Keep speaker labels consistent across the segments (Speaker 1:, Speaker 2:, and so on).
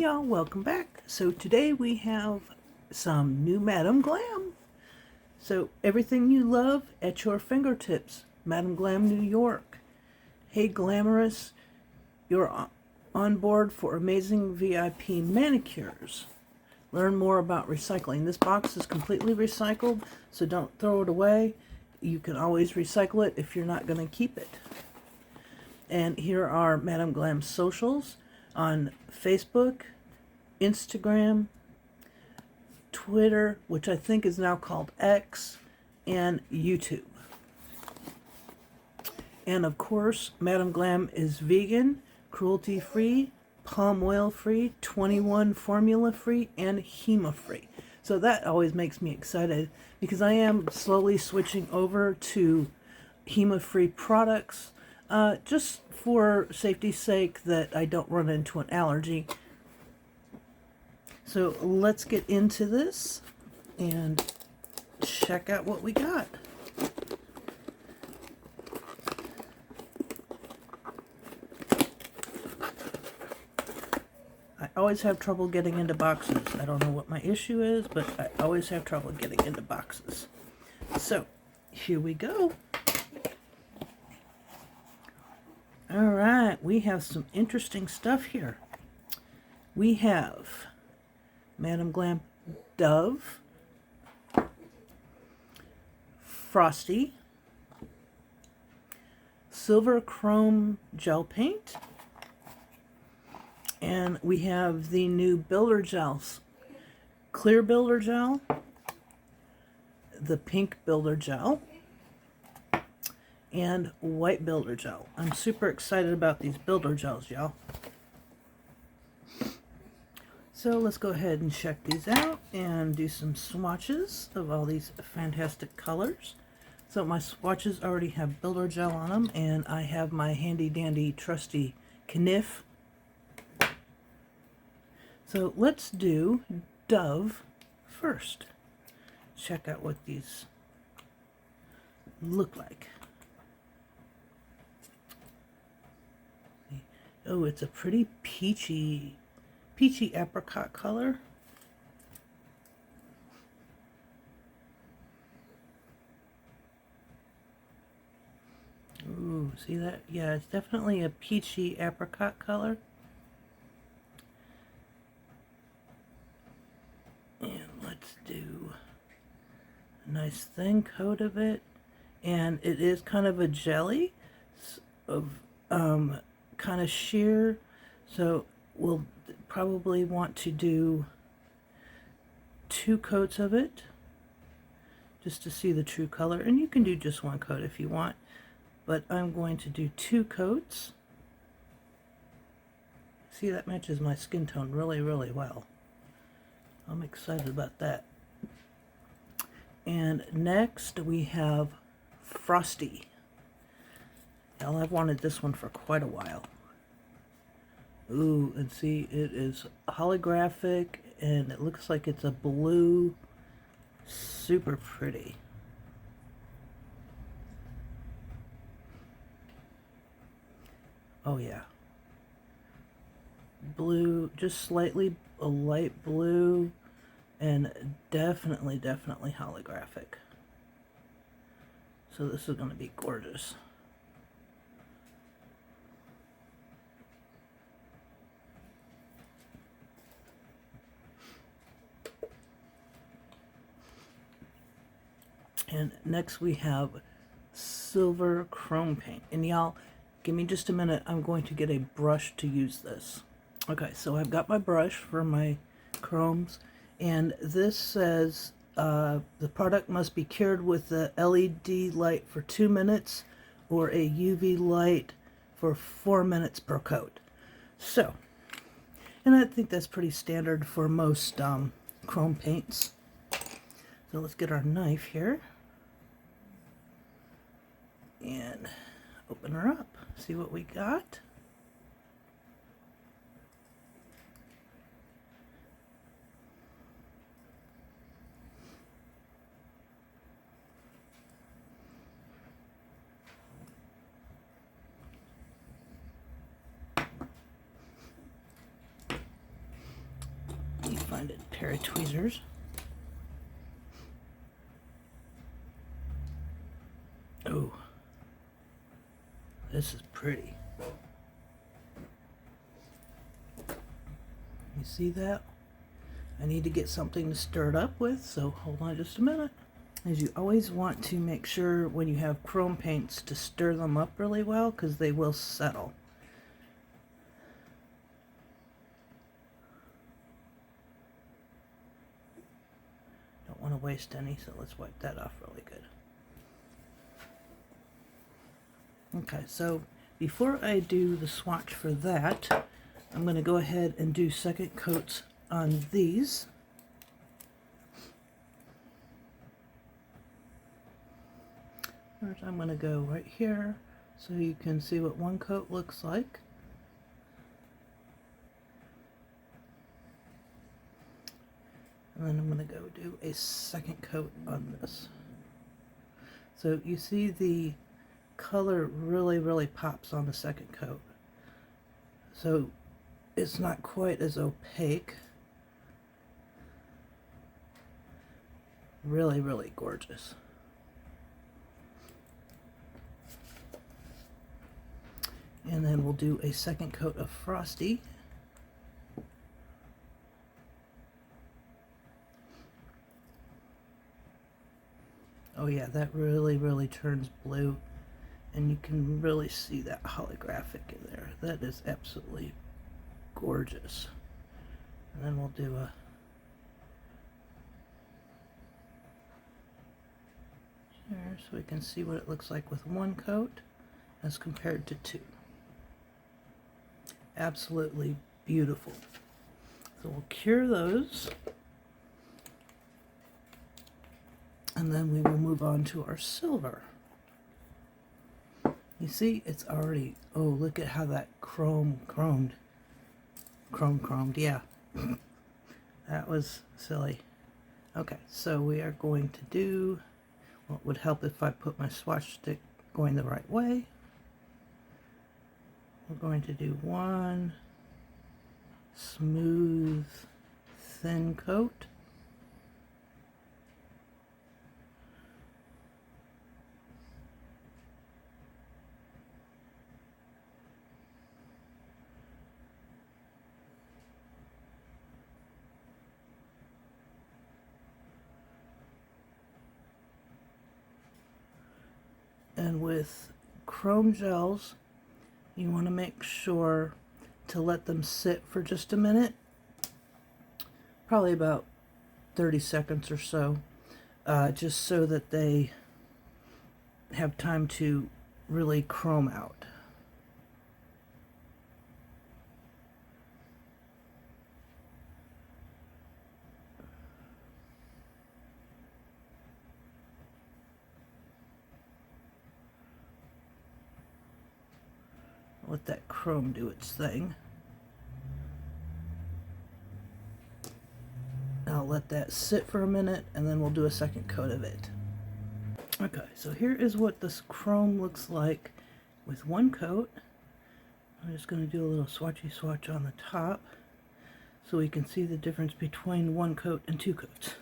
Speaker 1: y'all, welcome back. So today we have some new Madam Glam. So everything you love at your fingertips. Madam Glam, New York. Hey glamorous, you're on board for amazing VIP manicures. Learn more about recycling. This box is completely recycled, so don't throw it away. You can always recycle it if you're not going to keep it. And here are Madam Glam's socials on Facebook, Instagram, Twitter, which I think is now called X, and YouTube. And of course, Madam Glam is vegan, cruelty-free, palm oil-free, 21 formula-free, and HEMA-free. So that always makes me excited because I am slowly switching over to HEMA-free products just for safety's sake that I don't run into an allergy. So let's get into this and check out what we got. I always have trouble getting into boxes. I don't know what my issue is, but I always have trouble getting into boxes. So here we go. All right, we have some interesting stuff here. We have Madam Glam Dove, Frosty, Silver Chrome Gel Paint, and we have the new Builder Gels, Clear Builder Gel, the Pink Builder Gel, and White Builder Gel. I'm super excited about these Builder Gels, y'all. So let's go ahead and check these out and do some swatches of all these fantastic colors. So my swatches already have Builder Gel on them, and I have my handy dandy trusty Kniff. So let's do Dove first. Check out what these look like. Oh, it's a pretty peachy apricot color. Ooh, see that? Yeah, it's definitely a peachy apricot color. And let's do a nice thin coat of it. And it is kind of a jelly of kind of sheer, so we'll probably want to do 2 coats of it just to see the true color, and you can do just 1 coat if you want, but I'm going to do 2 coats. See, that matches my skin tone really well. I'm excited about that. And next we have Frosty. Y'all, I've wanted this one for quite a while. Ooh, and see, it is holographic, and it looks like it's a blue. Super pretty. Oh yeah. Blue, just slightly a light blue, and definitely holographic. So this is going to be gorgeous. And next we have Silver Chrome Paint. And y'all, give me just a minute. I'm going to get a brush to use this. Okay, so I've got my brush for my chromes. And this says the product must be cured with the LED light for 2 minutes or a UV light for 4 minutes per coat. So, and I think that's pretty standard for most chrome paints. So let's get our knife here and open her up, see what we got. one-handed pair of tweezers. Oh, this is pretty. You see that? I need to get something to stir it up with, so hold on just a minute. As you always want to make sure when you have chrome paints to stir them up really well, because they will settle. Don't want to waste any, so let's wipe that off really good. Okay, so before I do the swatch for that, I'm going to go ahead and do second coats on these. First, I'm going to go right here so you can see what one coat looks like. And then I'm going to go do a second coat on this. So you see the color really pops on the second coat. So it's not quite as opaque. Really gorgeous. And then we'll do a second coat of Frosty. Oh yeah, that really turns blue. And you can really see that holographic in there. That is absolutely gorgeous. And then we'll do a here so we can see what it looks like with one coat as compared to two. Absolutely beautiful. So we'll cure those. And then we will move on to our silver. You see, it's already, oh, look at how that chromed, yeah. That was silly. Okay, so we are going to do, what would help if I put my swatch stick going the right way. We're going to do one smooth, thin coat. And with chrome gels, you want to make sure to let them sit for just a minute, probably about 30 seconds or so, just so that they have time to really chrome out. Let that chrome do its thing. I'll let that sit for a minute and then we'll do a second coat of it. Okay, so here is what this chrome looks like with one coat. I'm just going to do a little swatchy swatch on the top so we can see the difference between one coat and two coats.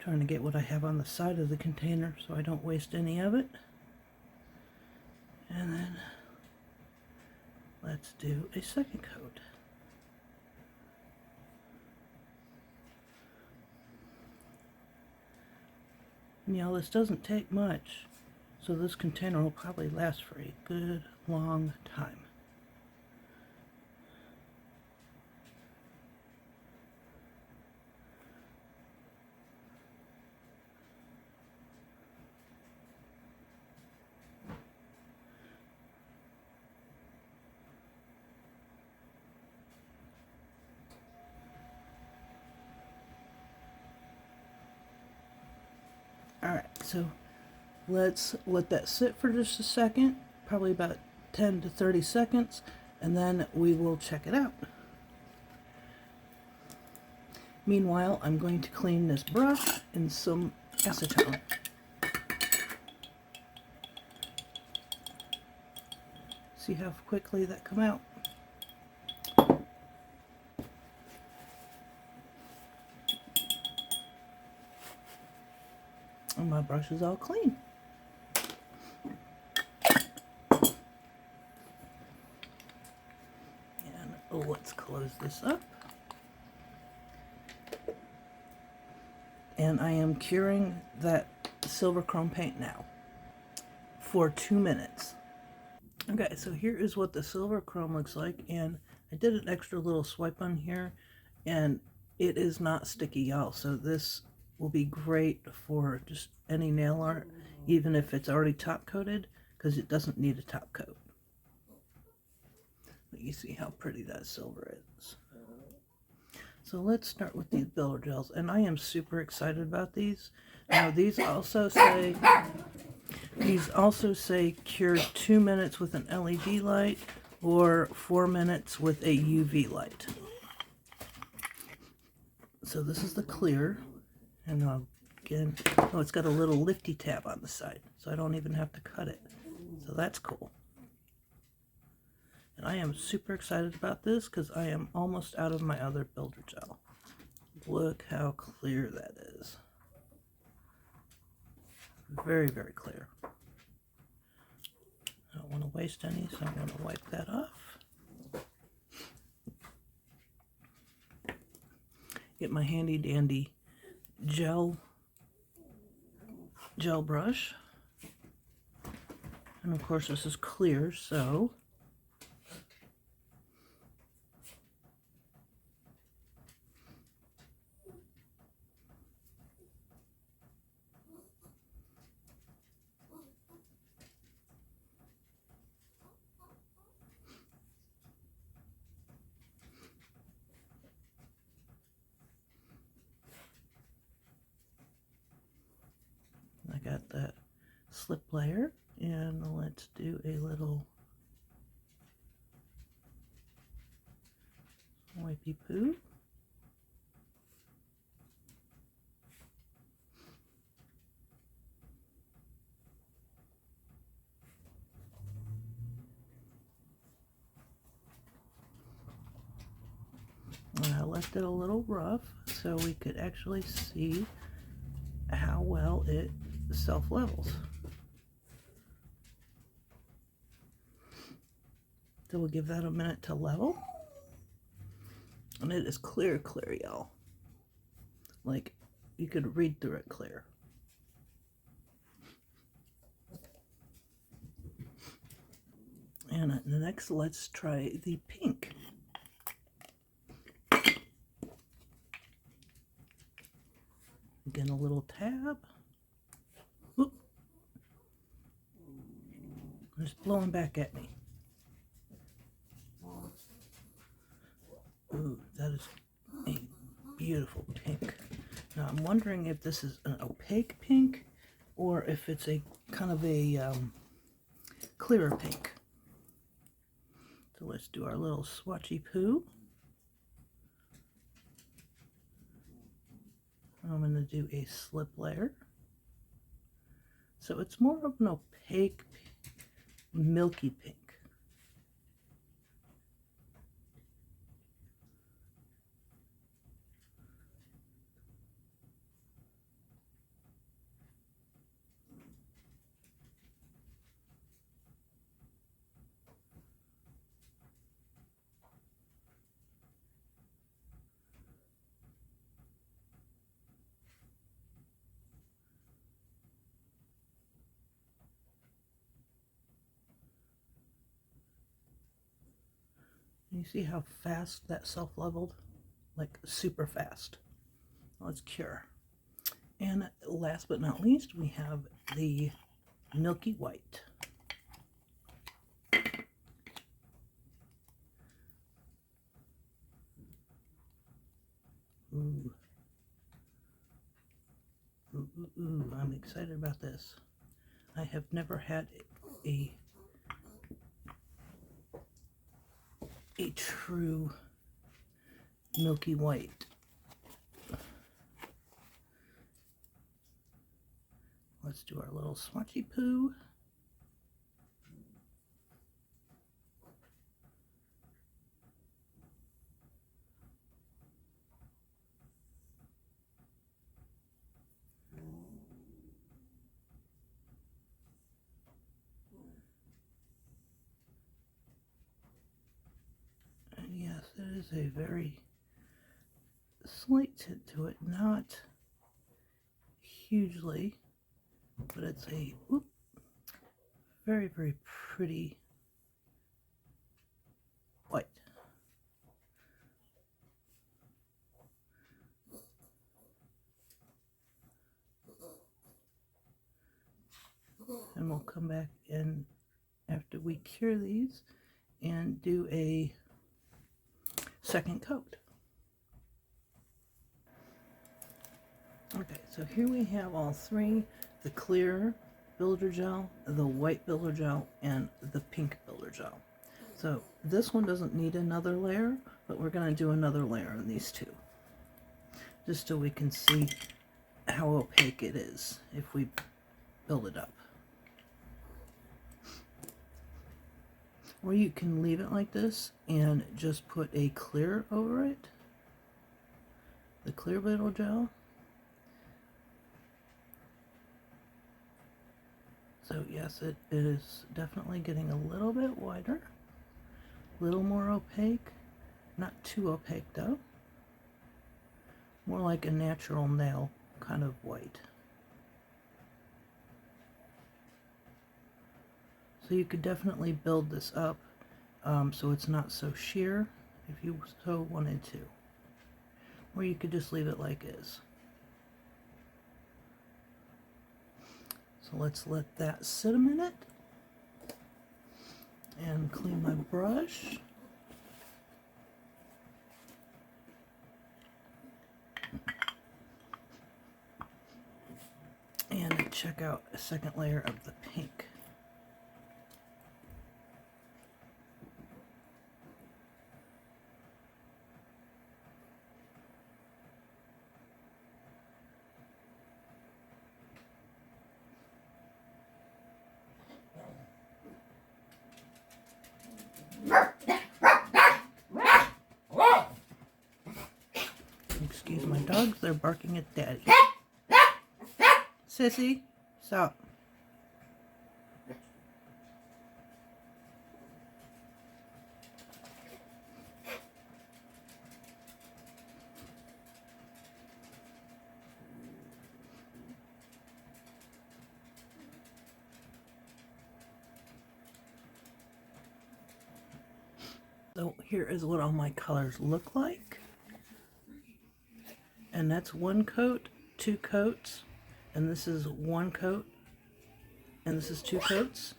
Speaker 1: Trying to get what I have on the side of the container so I don't waste any of it. And then let's do a second coat. And, you know, this doesn't take much, so this container will probably last for a good long time. Alright, so let's let that sit for just a second, probably about 10 to 30 seconds, and then we will check it out. Meanwhile, I'm going to clean this brush in some acetone. See how quickly that come out? And my brush is all clean. And let's close this up. And I am curing that silver chrome paint now for 2 minutes. Okay, so here is what the silver chrome looks like, and I did an extra little swipe on here, and it is not sticky, y'all, so this will be great for just any nail art, even if it's already top coated, because it doesn't need a top coat. But you see how pretty that silver is. So let's start with these builder gels, and I am super excited about these. Now these also say cured 2 minutes with an LED light or 4 minutes with a UV light. So this is the clear, and again, oh, it's got a little lifty tab on the side, so I don't even have to cut it. So that's cool. And I am super excited about this because I am almost out of my other builder gel. Look how clear that is. Very, very clear. I don't want to waste any, so I'm going to wipe that off. Get my handy dandy gel brush. And of course this is clear, so I got that slip layer, and let's do a little wipey poo. And I left it a little rough so we could actually see how well it self-levels. So we'll give that a minute to level. And it is clear, clear, y'all. Like, you could read through it clear. And next, let's try the pink. Again, a little tab. Whoop. It's blowing back at me. Ooh, that is a beautiful pink. Now I'm wondering if this is an opaque pink or if it's a kind of a clearer pink. So let's do our little swatchy poo. I'm going to do a slip layer. So it's more of an opaque, milky pink. You see how fast that self-leveled? Like super fast. Let's cure. And last but not least, we have the milky white. Ooh. Ooh, ooh, ooh. I'm excited about this. I have never had a true milky white. Let's do our little swatchy poo. has a very slight tint to it, not hugely, but it's a very, very pretty white. And we'll come back in after we cure these and do a second coat. Okay, so here we have all three: the clear builder gel, the white builder gel, and the pink builder gel. So this one doesn't need another layer, but we're going to do another layer on these two, just so we can see how opaque it is if we build it up. Or you can leave it like this and just put a clear over it, the clear builder gel. So yes, it is definitely getting a little bit wider, a little more opaque, not too opaque though, more like a natural nail kind of white. So you could definitely build this up so it's not so sheer if you so wanted to. Or you could just leave it like is. So let's let that sit a minute and clean my brush. And check out a second layer of the pink. Excuse my dogs, they're barking at Daddy. Sissy, stop. So here is what all my colors look like. And that's one coat, two coats, and this is one coat, and this is two coats.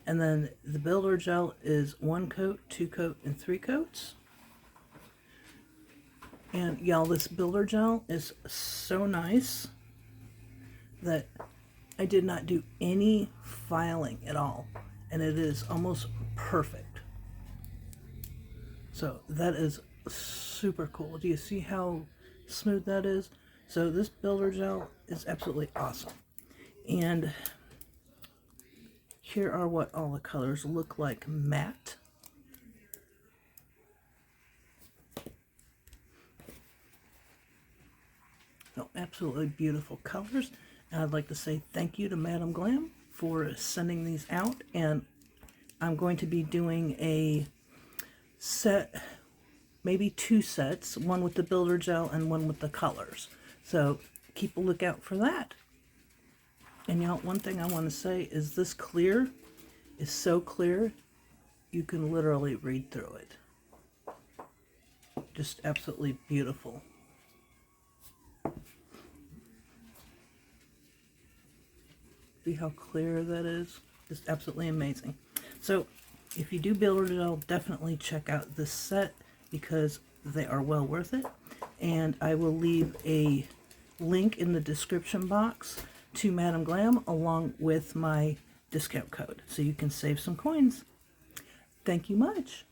Speaker 1: And then the builder gel is one coat, two coat, and three coats. And y'all, this builder gel is so nice that I did not do any filing at all, and it is almost perfect. So that is super cool. Do you see how smooth that is? So this builder gel is absolutely awesome. And here are what all the colors look like matte. So absolutely beautiful colors. And I'd like to say thank you to Madam Glam for sending these out. And I'm going to be doing a set, maybe two sets, one with the builder gel and one with the colors. So keep a lookout for that. And y'all, one thing I want to say is this clear is so clear you can literally read through it. Just absolutely beautiful. See how clear that is? Just absolutely amazing. So if you do builder gel, definitely check out this set because they are well worth it. And I will leave a link in the description box to Madam Glam along with my discount code so you can save some coins. Thank you much.